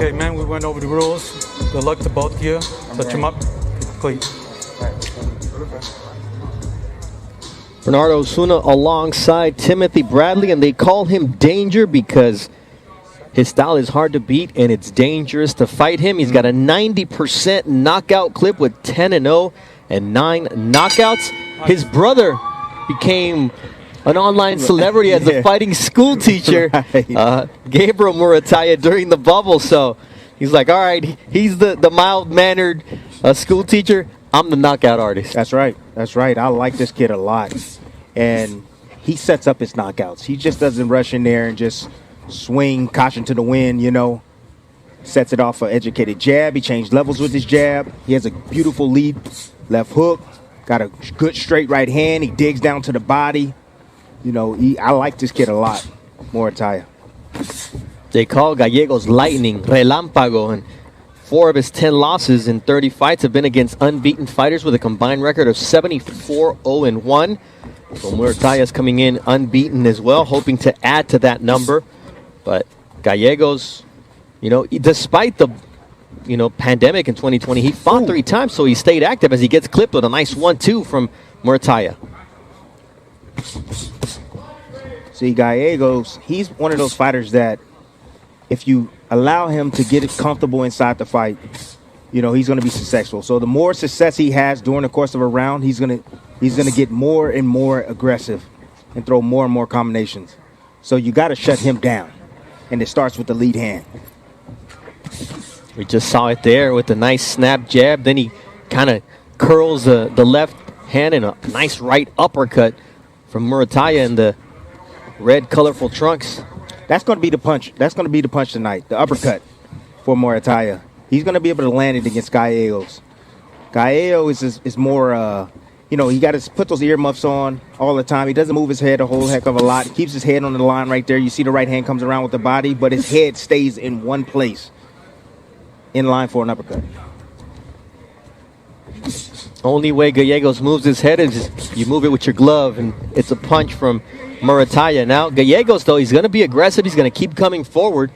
Okay, man, we went over the rules. Good luck to both of you. Touch them up. Cleat. Bernardo Osuna alongside Timothy Bradley, and they call him Danger because his style is hard to beat and it's dangerous to fight him. He's got a 90% knockout clip with 10-0 and 9 knockouts. His brother became an online celebrity as a fighting school teacher, Gabriel Muratalla, during the bubble. So he's like, all right, he's the mild-mannered school teacher. I'm the knockout artist. That's right. That's right. I like this kid a lot. And he sets up his knockouts. He just doesn't rush in there and just swing, caution to the wind, you know. Sets it off an educated jab. He changed levels with his jab. He has a beautiful lead left hook. Got a good straight right hand. He digs down to the body. You know, I like this kid a lot, Muratalla. They call Gallegos lightning, relámpago, and 4 of his 10 losses in 30 fights have been against unbeaten fighters with a combined record of 74-0-1. So Muratalla's coming in unbeaten as well, hoping to add to that number. But Gallegos, you know, despite the, pandemic in 2020, he fought 3 times, so he stayed active as he gets clipped with a nice 1-2 from Muratalla. See, Gallegos, he's one of those fighters that if you allow him to get comfortable inside the fight, he's going to be successful. So the more success he has during the course of a round, he's going to get more and more aggressive and throw more and more combinations. So you got to shut him down, and it starts with the lead hand. We just saw it there with the nice snap jab. Then he kind of curls the left hand in a nice right uppercut from Muratalla in the red colorful trunks. That's going to be the punch. That's going to be the punch tonight, the uppercut for Muratalla. He's going to be able to land it against Gallegos. Gallegos is more, he got to put those earmuffs on all the time. He doesn't move his head a whole heck of a lot. He keeps his head on the line right there. You see the right hand comes around with the body, but his head stays in one place, in line for an uppercut. Only way Gallegos moves his head is you move it with your glove, and it's a punch from Muratalla. Now, Gallegos, though, he's going to be aggressive. He's going to keep coming forward.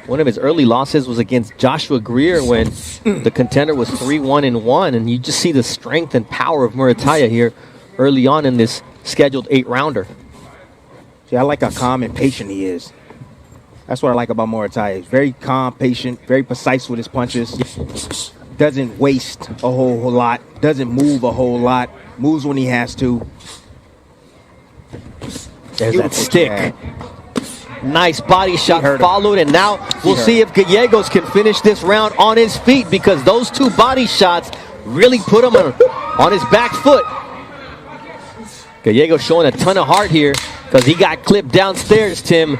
One of his early losses was against Joshua Greer when the contender was 3-1-1, and you just see the strength and power of Muratalla here early on in this scheduled 8-rounder. See, I like how calm and patient he is. That's what I like about Muratalla. He's very calm, patient, very precise with his punches. Doesn't waste a whole lot. Doesn't move a whole lot. Moves when he has to. There's that stick. Jab. Nice body shot followed, and now we'll see if Gallegos can finish this round on his feet, because those 2 body shots really put him on his back foot. Gallegos showing a ton of heart here because he got clipped downstairs, Tim.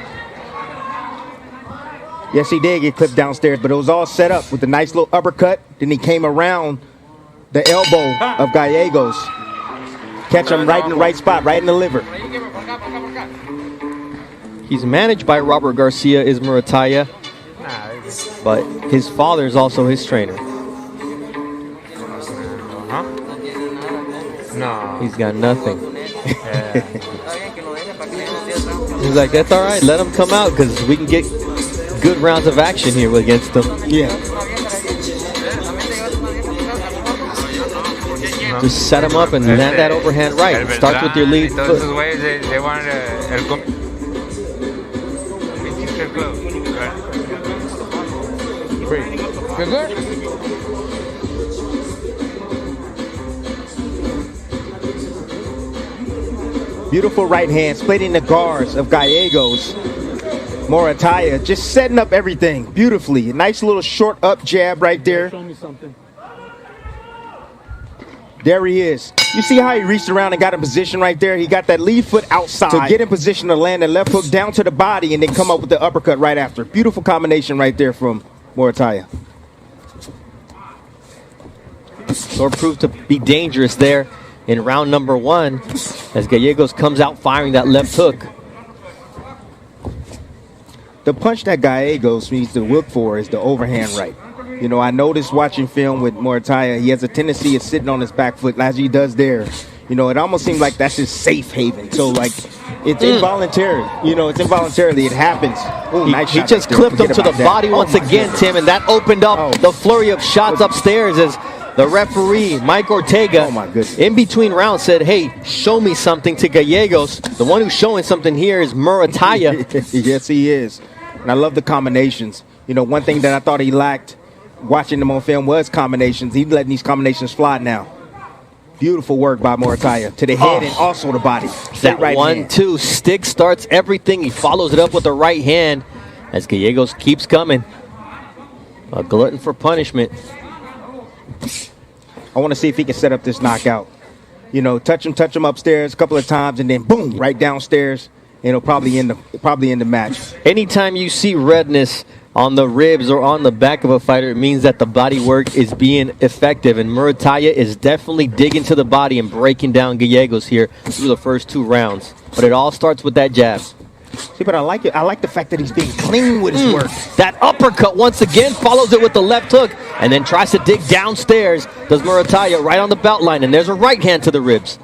Yes, he did get clipped downstairs, but it was all set up with a nice little uppercut. Then he came around the elbow of Gallegos. Catch him right in the right spot, right in the liver. He's managed by Robert Garcia, is Muratalla, but his father is also his trainer. No. He's got nothing. He's like, that's all right, let him come out because we can get good rounds of action here against them. Yeah. Just set him up and land that overhand right. It starts with your lead foot. They wanted Beautiful right hand, splitting the guards of Gallegos. Muratalla just setting up everything beautifully. A nice little short up jab right there. Show me something. There he is. You see how he reached around and got in position right there? He got that lead foot outside to get in position to land the left hook down to the body and then come up with the uppercut right after. Beautiful combination right there from Muratalla. Or proved to be dangerous there in round number 1 as Gallegos comes out firing that left hook. The punch that Gallegos needs to look for is the overhand right. I noticed watching film with Muratalla, he has a tendency of sitting on his back foot as he does there. You know, it almost seems like that's his safe haven. So, like, it's involuntary. You know, it's involuntarily. It happens. Ooh, nice He shot just right there. clipped him Forget to the about that. body once my again, goodness. Tim, and that opened up Oh. the flurry of shots upstairs as the referee, Mike Ortega, Oh, my goodness. in between rounds said, hey, show me something to Gallegos. The one who's showing something here is Muratalla. Yes, he is. And I love the combinations. You know, one thing that I thought he lacked watching him on film was combinations. He's letting these combinations fly now. Beautiful work by Muratalla to the head and also the body. That Right hand. 1-2 stick starts everything. He follows it up with the right hand as Gallegos keeps coming. A glutton for punishment. I want to see if he can set up this knockout. You know, touch him upstairs a couple of times, and then boom, right downstairs, and it'll probably end the match. Anytime you see redness on the ribs or on the back of a fighter, it means that the body work is being effective, and Muratalla is definitely digging to the body and breaking down Gallegos here through the first 2 rounds. But it all starts with that jab. See, but I like it. I like the fact that he's being clean with his work. That uppercut once again follows it with the left hook and then tries to dig downstairs. Does Muratalla right on the belt line, and there's a right hand to the ribs.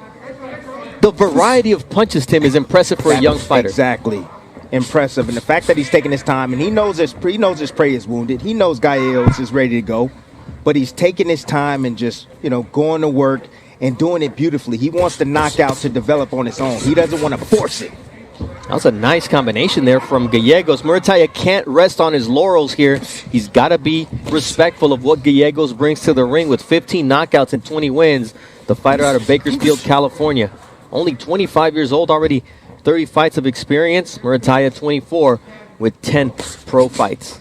The variety of punches, Tim, is impressive for a young fighter. Exactly. Impressive. And the fact that he's taking his time, and he knows his prey is wounded. He knows Gallegos is ready to go. But he's taking his time and just, you know, going to work and doing it beautifully. He wants the knockout to develop on its own. He doesn't want to force it. That was a nice combination there from Gallegos. Muratalla can't rest on his laurels here. He's got to be respectful of what Gallegos brings to the ring with 15 knockouts and 20 wins. The fighter out of Bakersfield, California. Only 25 years old, already 30 fights of experience. Muratalla 24 with 10 pro fights.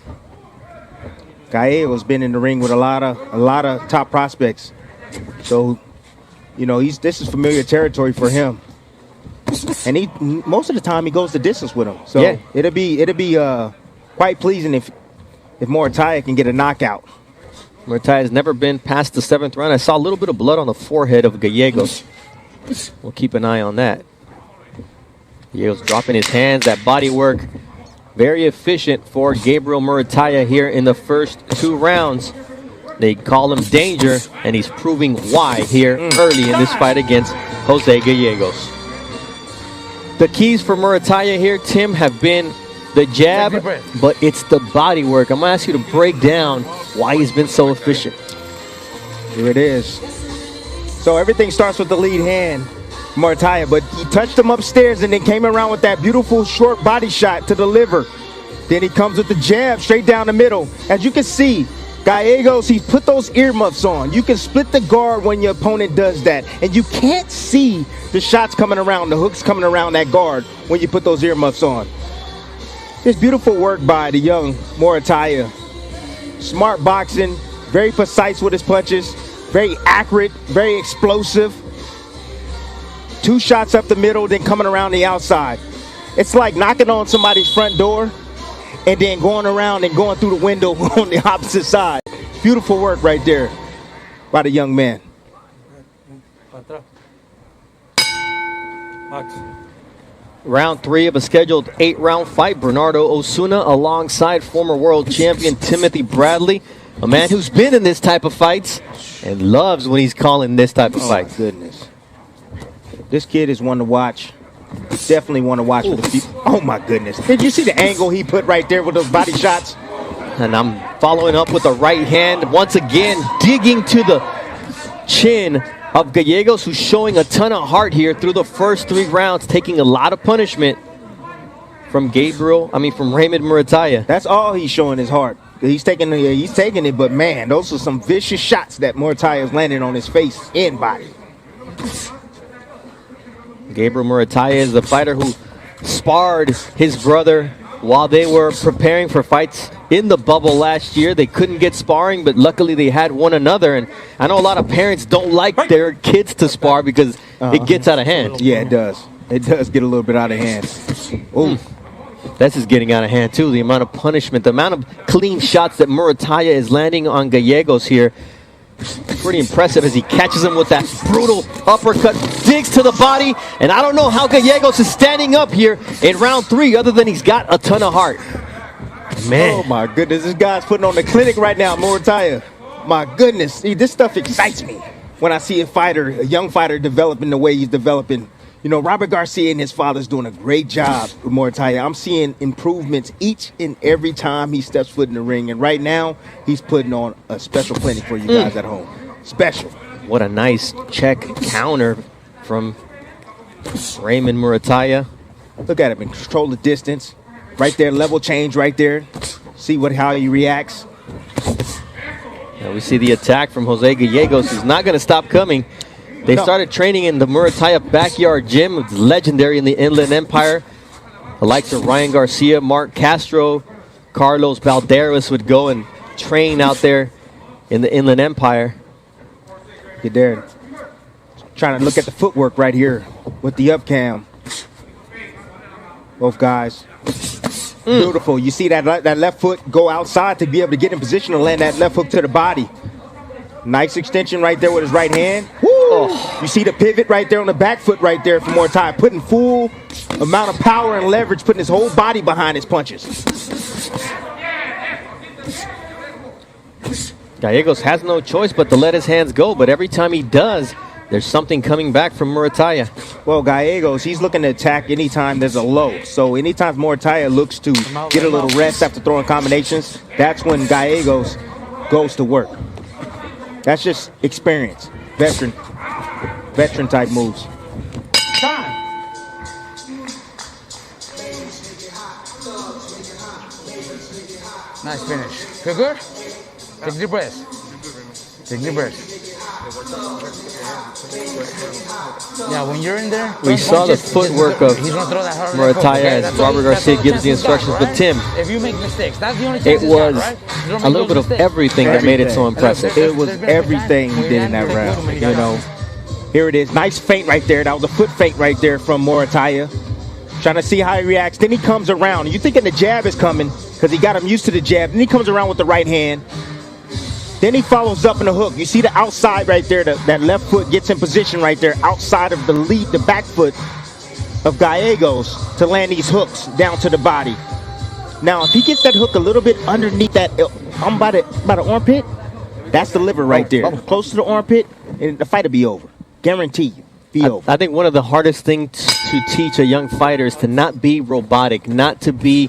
Gallegos been in the ring with a lot of top prospects. So, you know, this is familiar territory for him. And he most of the time he goes the distance with him. So yeah. it'll be quite pleasing if Muratalla can get a knockout. Muratalla has never been past the 7th round. I saw a little bit of blood on the forehead of Gallegos. We'll keep an eye on that. Gallegos dropping his hands. That body work very efficient for Gabriel Muratalla here in the first 2 rounds. They call him Danger, and he's proving why here early in this fight against Jose Gallegos. The keys for Muratalla here, Tim, have been the jab, but it's the body work. I'm going to ask you to break down why he's been so efficient. Here it is. So everything starts with the lead hand, Muratalla, but he touched him upstairs and then came around with that beautiful short body shot to the liver. Then he comes with the jab straight down the middle. As you can see, Gallegos, he's put those earmuffs on. You can split the guard when your opponent does that. And you can't see the shots coming around, the hooks coming around that guard when you put those earmuffs on. It's beautiful work by the young Muratalla. Smart boxing, very precise with his punches, very accurate, very explosive. 2 shots up the middle, then coming around the outside. It's like knocking on somebody's front door and then going around and going through the window on the opposite side. Beautiful work right there by the young man. Round 3 of a scheduled 8-round fight. Bernardo Osuna alongside former world champion Timothy Bradley, a man who's been in this type of fights and loves when he's calling this type of fight. My goodness. This kid is one to watch. Definitely one to watch for the people. Oh my goodness. Did you see the angle he put right there with those body shots? And I'm following up with a right hand. Once again, digging to the chin of Gallegos, who's showing a ton of heart here through the first 3 rounds, taking a lot of punishment from Raymond Muratalla. That's all he's showing his heart. He's taking it, but man, those are some vicious shots that Muratalla's landing on his face and body. Gabriel Muratalla is the fighter who sparred his brother while they were preparing for fights in the bubble last year. They couldn't get sparring, but luckily they had one another. And I know a lot of parents don't like their kids to spar because it gets out of hand. Yeah, it does. It does get a little bit out of hand. Ooh. This is getting out of hand, too. The amount of punishment, the amount of clean shots that Muratalla is landing on Gallegos here. Pretty impressive as he catches him with that brutal uppercut, digs to the body, and I don't know how Gallegos is standing up here in round 3 other than he's got a ton of heart. Man. Oh my goodness, this guy's putting on the clinic right now, Muratalla. My goodness, see, this stuff excites me when I see a young fighter developing the way he's developing. You know, Robert Garcia and his father's doing a great job with Muratalla. I'm seeing improvements each and every time he steps foot in the ring. And right now, he's putting on a special clinic for you guys at home. Special. What a nice check counter from Raymond Muratalla. Look at him and control the distance. Right there, level change right there. See how he reacts. Now we see the attack from Jose Gallegos. He's not going to stop coming. They started training in the Muratalla backyard gym. It's legendary in the Inland Empire. The likes of Ryan Garcia, Mark Castro, Carlos Balderas would go and train out there in the Inland Empire. Get there. Trying to look at the footwork right here with the up cam. Both guys. Beautiful. You see that left foot go outside to be able to get in position to land that left hook to the body. Nice extension right there with his right hand. Woo! Oh. You see the pivot right there on the back foot right there from Muratalla, putting full amount of power and leverage, putting his whole body behind his punches. Gallegos has no choice but to let his hands go, but every time he does, there's something coming back from Muratalla. Well, Gallegos, he's looking to attack anytime there's a low. So anytime Muratalla looks to get a little rest after throwing combinations, that's when Gallegos goes to work. That's just experience, veteran type moves. Nice finish. Feel good? Take deep breaths. Take deep breaths. Yeah, when you're in there, we saw the footwork of Muratalla as Robert Garcia gives the instructions. But Tim, if you make mistakes, that's the only chance it was a little bit of everything that made it so impressive. It was everything he did in that round. You know, here it is. Nice feint right there. That was a foot feint right there from Muratalla. Trying to see how he reacts. Then he comes around. You're thinking the jab is coming because he got him used to the jab. Then he comes around with the right hand. Then he follows up in the hook. You see the outside right there. That left foot gets in position right there outside of the back foot of Gallegos to land these hooks down to the body. Now, if he gets that hook a little bit underneath that, by the armpit, that's the liver right there. Close to the armpit, and the fight will be over. Guarantee you. I think one of the hardest things to teach a young fighter is to not be robotic, not to be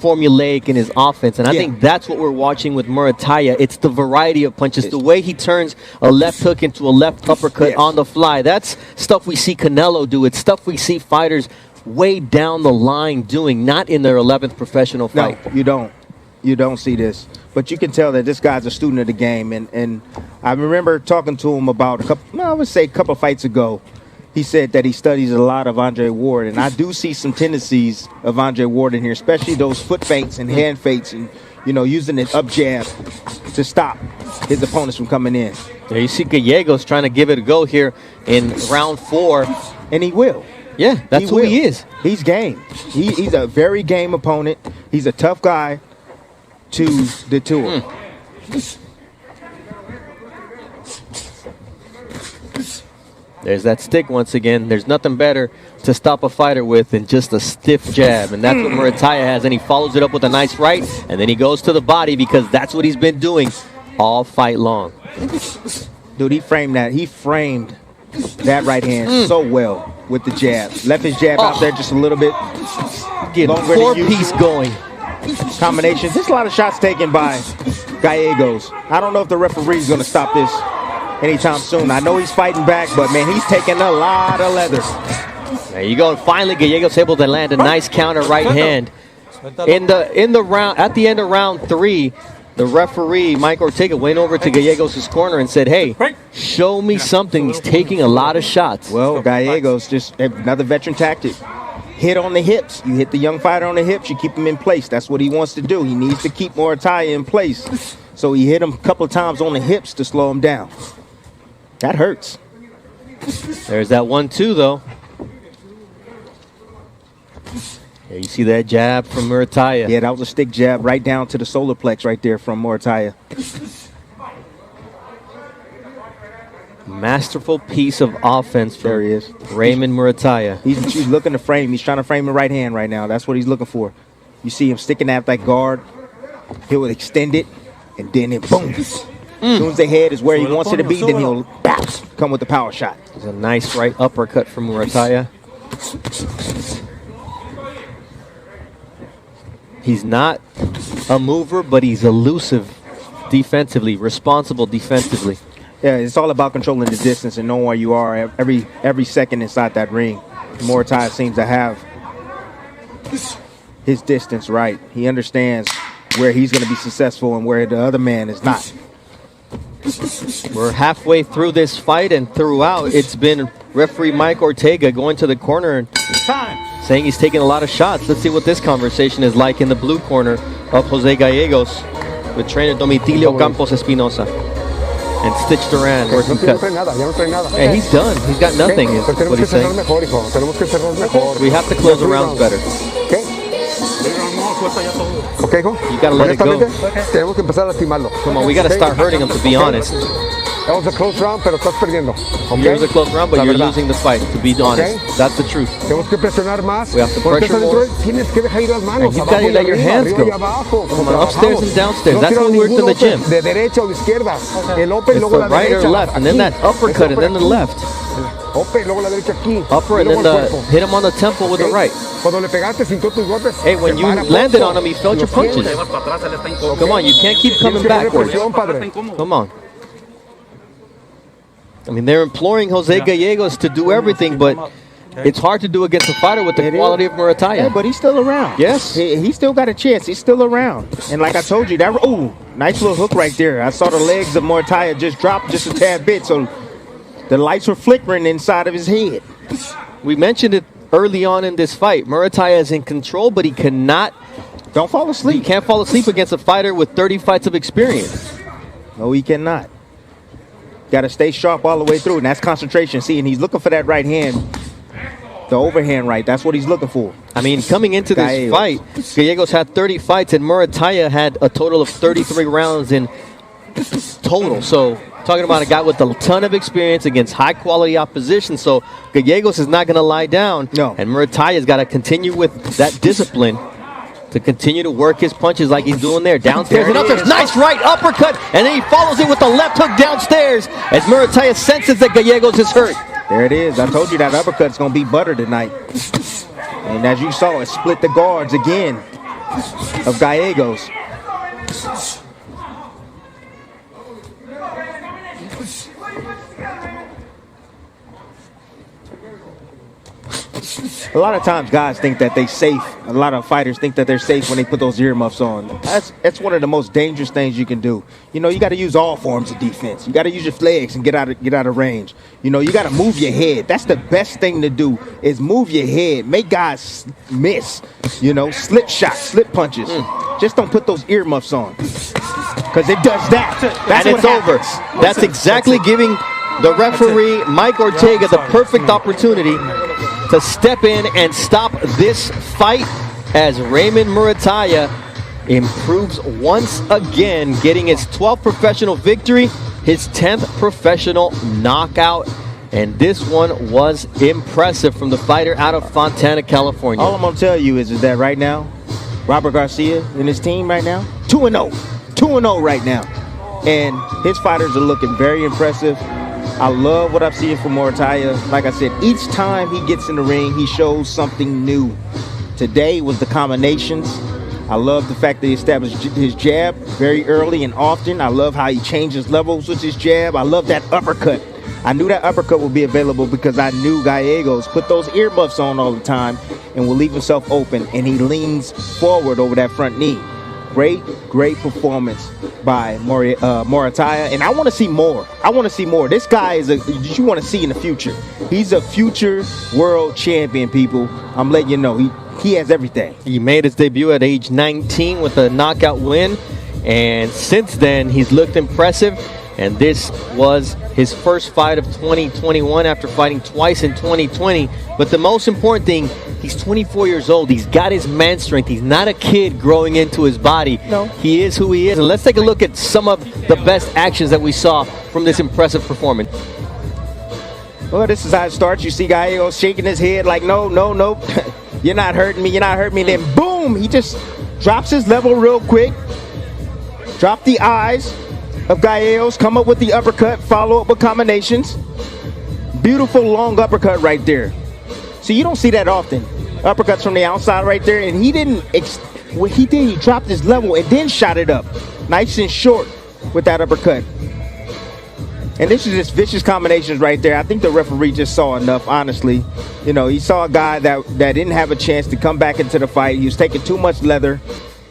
formulaic in his offense, and I think that's what we're watching with Muratalla. It's the variety of punches, the way he turns a left hook into a left uppercut on the fly. That's stuff we see Canelo do. It's stuff we see fighters way down the line doing, not in their 11th professional fight. No, you don't. You don't see this. But you can tell that this guy's a student of the game, and I remember talking to him about a couple of fights ago. He said that he studies a lot of Andre Ward, and I do see some tendencies of Andre Ward in here, especially those foot feints and hand feints and, you know, using an up jab to stop his opponents from coming in. There you see Gallegos trying to give it a go here in round 4. And he will. Yeah, that's who he is. He's game. He's a very game opponent. He's a tough guy to detour. There's that stick once again. There's nothing better to stop a fighter with than just a stiff jab. And that's what Muratalla has. And he follows it up with a nice right. And then he goes to the body because that's what he's been doing all fight long. Dude, he framed that. He framed that right hand so well with the jab. Left his jab out there just a little bit. Getting 4-piece going. Combinations. There's a lot of shots taken by Gallegos. I don't know if the referee's going to stop this anytime soon. I know he's fighting back, but man, he's taking a lot of leather. There you go. And finally, Gallegos able to land a nice counter right hand. In the round, at the end of round 3, the referee Mike Ortega went over to Gallegos' corner and said, "Hey, show me something." He's taking a lot of shots. Well, Gallegos, just another veteran tactic. Hit on the hips. You hit the young fighter on the hips, you keep him in place. That's what he wants to do. He needs to keep Muratalla in place. So he hit him a couple of times on the hips to slow him down. That hurts. There's that 1-2, though. There you see that jab from Muratalla. Yeah, that was a stick jab right down to the solar plex right there from Muratalla. Masterful piece of offense from there he is. Raymond Muratalla. He's looking to frame. He's trying to frame the right hand right now. That's what he's looking for. You see him sticking out that guard. He will extend it, and then it boom. As soon as the head is where he wants it to be, then he'll bounce, come with the power shot. It's a nice right uppercut from Muratalla. He's not a mover, but he's elusive defensively, responsible defensively. Yeah, it's all about controlling the distance and knowing where you are every second inside that ring. Muratalla seems to have his distance right. He understands where he's going to be successful and where the other man is not. We're halfway through this fight, and throughout, it's been referee Mike Ortega going to the corner and saying he's taking a lot of shots. Let's see what this conversation is like in the blue corner of Jose Gallegos with trainer Domitilio Campos Espinosa and Stitch Duran. No tiene nada, ya no trae nada. And he's done. He's got nothing, is Pero tenemos what que he's saying. cerrar mejor, hijo. Tenemos que cerrar mejor. We have to close the rounds better. ¿Qué? Ok, hijo. You gotta let it go. Honestamente, tenemos que empezar a lastimarlo. Come on, we gotta start hurting him, to be honest. That was a close round, pero estás perdiendo. Okay? Here's a close round, but La you're verdad. losing the fight, to be honest. That's the truth. Tenemos que presionar más. We have to Porque pressure estás dentro more. de- tienes que dejar ir las manos. And you abajo gotta y let your arriba, hands arriba go. y abajo, como Come on, upstairs trabajamos. and downstairs. No That's tiro when we worked in ningún the open gym. De derecha o de izquierda. El open, It's luego la the right derecha. or left, and then that Aquí. uppercut, and then the left. Open, luego la derecha aquí. Upper, y and luego then el the cuerpo. hit him on the temple with the Ok. right. Cuando le pegaste, sintió tus golpes. Hey, when Se you para landed poco. on him, he felt Lo your punches. sientes. Come on, you can't keep coming Tienes que poner backwards. presión, padre. Come on. I mean, they're imploring Jose Gallegos to do everything, but it's hard to do against a fighter with the It is. quality of Yeah, Muratalla. but he's still around. Yes. He still got a chance. He's still around. And like I told you, that nice little hook right there. I saw the legs of Muratalla just drop just a tad bit, so the lights were flickering inside of his head. We mentioned it early on in this fight. Muratalla is in control, but he cannot. Don't fall He asleep. can't fall asleep against a fighter with 30 fights of experience. No, he cannot. Got to stay sharp all the way through, and that's concentration. See, and he's looking for that right hand, the overhand right. That's what he's looking for. I mean, coming into this Gallegos. fight, Gallegos had 30 fights, and Muratalla had a total of 33 rounds in total. So, talking about a guy with a ton of experience against high-quality opposition. So, Gallegos is not going to lie down. No. And Muratalla's got to continue with that discipline to continue to work his punches like he's doing there. Downstairs There and it upstairs. is. Nice right uppercut. And then he follows it with the left hook downstairs as Muratalla senses that Gallegos is hurt. There it is. I told you that uppercut's going to be butter tonight. And as you saw, it split the guards again of Gallegos. A lot of times guys think that they're safe. A lot of fighters think that they're safe when they put those earmuffs on. That's one of the most dangerous things you can do. You know, you got to use all forms of defense. You got to use your legs and get out of range. You know, you got to move your head. That's the best thing to do is move your head. Make guys miss. You know, slip shots, slip punches. Just don't put those earmuffs on because it does that. That's And what it's over. happens. That's exactly giving the referee, Mike Ortega, the perfect opportunity to step in and stop this fight as Raymond Muratalla improves once again, getting his 12th professional victory, his 10th professional knockout. And this one was impressive from the fighter out of Fontana, California. All I'm going to tell you is that right now, Robert Garcia and his team right now, 2-0. 2-0 right now. And his fighters are looking very impressive. I love what I've seen from Muratalla. Like I said, each time he gets in the ring, he shows something new. Today was the combinations. I love the fact that he established his jab very early and often. I love how he changes levels with his jab. I love that uppercut. I knew that uppercut would be available because I knew Gallegos put those earmuffs on all the time and will leave himself open, and he leans forward over that front knee. Great performance by Muratalla, and I want to see more. I want to see more. This guy is you want to see in the future. He's a future world champion, people. I'm letting you know. He has everything. He made his debut at age 19 with a knockout win, and since then he's looked impressive. And this was his first fight of 2021 after fighting twice in 2020. But the most important thing, he's 24 years old. He's got his man strength. He's not a kid growing into his body. No. He is who he is. And let's take a look at some of the best actions that we saw from this impressive performance. Well, this is how it starts. You see Gallegos shaking his head like, no. You're not hurting me. You're not hurting me. Then boom, he just drops his level real quick. Drop the eyes. of Gallegos. Come up with the uppercut, follow up with combinations. Beautiful long uppercut right there. So you don't see that often. Uppercuts from the outside right there, and he didn't. What he did, he dropped his level and then shot it up, nice and short with that uppercut. And this is just vicious combinations right there. I think the referee just saw enough, honestly. You know, he saw a guy that didn't have a chance to come back into the fight. He was taking too much leather.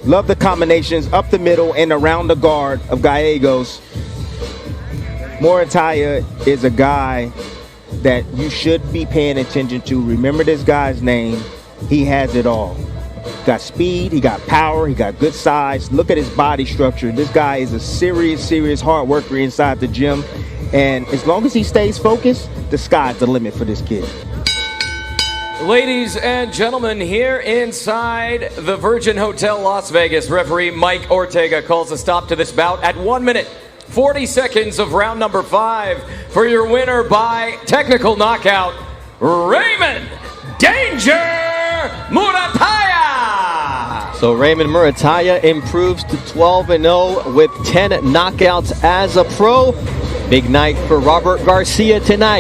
Love the combinations up the middle and around the guard of Gallegos. Muratalla is a guy that you should be paying attention to. Remember this guy's name. He has it all. He got speed, he got power, he got good size. Look at his body structure. This guy is a serious hard worker inside the gym. And as long as he stays focused, the sky's the limit for this kid. Ladies and gentlemen, here inside the Virgin Hotel Las Vegas, referee Mike Ortega calls a stop to this bout at 1 minute, 40 seconds of round number 5 for your winner by technical knockout, Raymond Danger Muratalla. So Raymond Muratalla improves to 12-0 with 10 knockouts as a pro. Big night for Robert Garcia tonight.